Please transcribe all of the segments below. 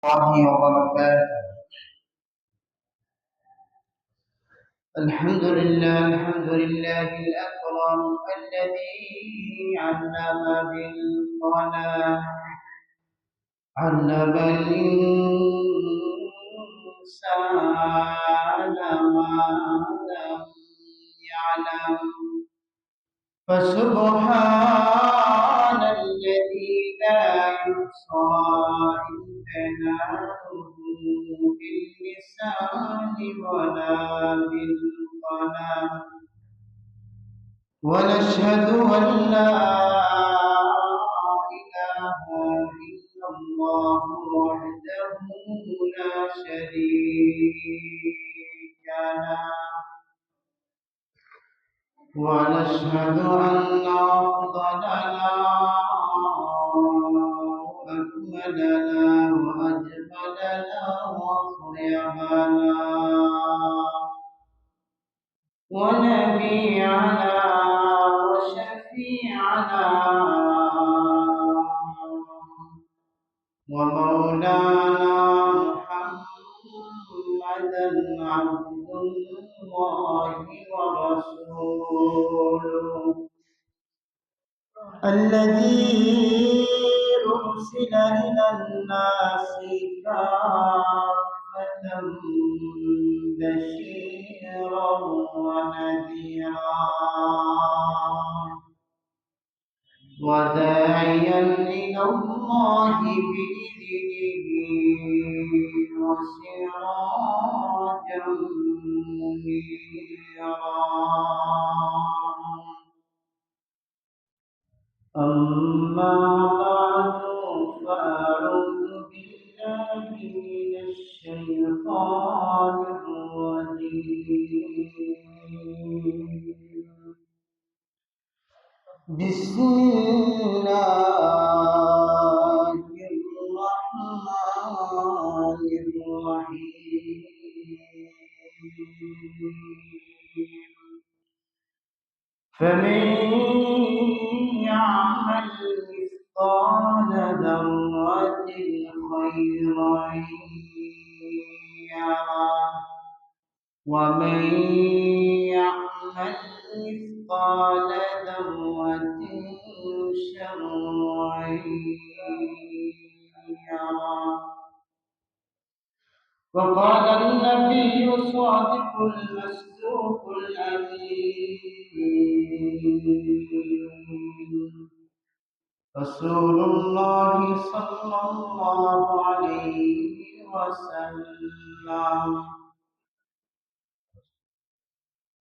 الله وبركاته. الحمد لله الأكرم الذي علم بالقلم، علم الإنسان ما لم يعلم. فسبحان الذي لا يحصى إمكانه باللسان ولا بالقلم. ونشهد أن لا إله إلا الله وحده لا شريك له، ونشهد أن أفضلنا وأكملنا وأجملنا وأطيبنا ونبينا وشفيعنا ومولانا محمدا عبد الله ورسوله الذي أرسل إلى الناس كافة بشيرا ونذيرا وداعيا إلى الله بإذنه وسراجا منيرا. أما بعد فأعوذ بالله من الشيطان الرجيم. بسم الله الرحمن الرحيم. فمن يعمل مثقال ذرة خيرا يره، ومن يعمل مثقال ذرة شرا يره. وقال النبي صادق المصدوق الأمين رسول الله صلى الله عليه وسلم: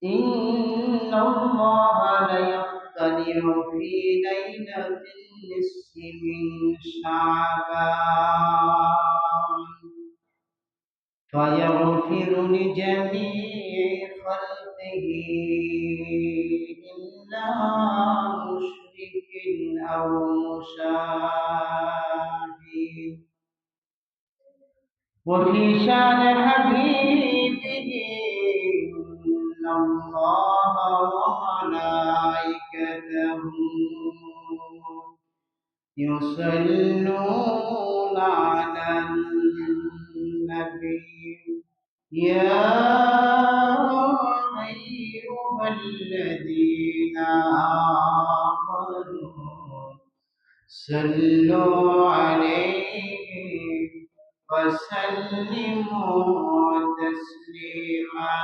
إن الله ليطلع في ليلة النصف من شعبان فيغفر لجميع خلقه إلا مشرك أو مشاهد. وفي شان حبيبه: إن الله وملائكته يصلون على النبي يا أيها الذين آمنوا صلوا عليه وسلموا تسليما.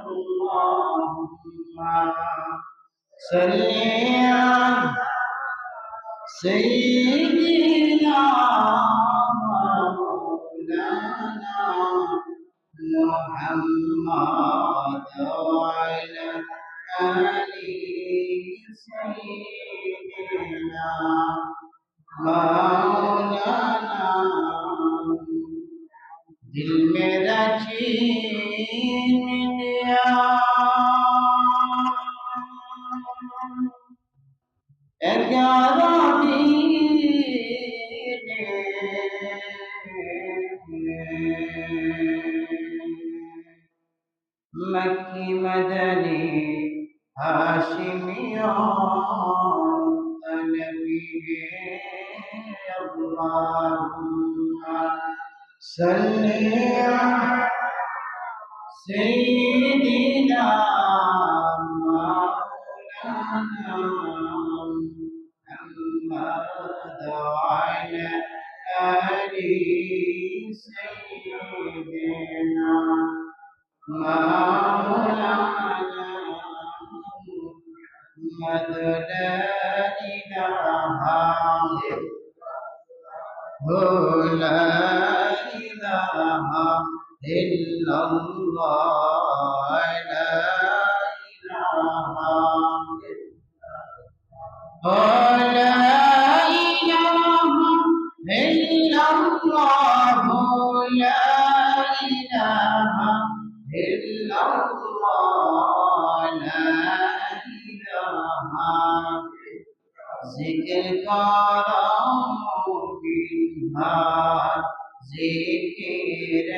اللهم صل على سيدنا مولانا محمد وعلى آله سيدنا مولانا. दिल मेरा छीन लिया मक्की मदनी हाशिमियों اللهم صل على سيدنا مولانا محمد وعلى آل سيدنا مولانا محمد لا إله لا إله إلا الله لا إله لا إله إلا الله لا إله إلا الله لا إله ذكر کرو بنا ذکر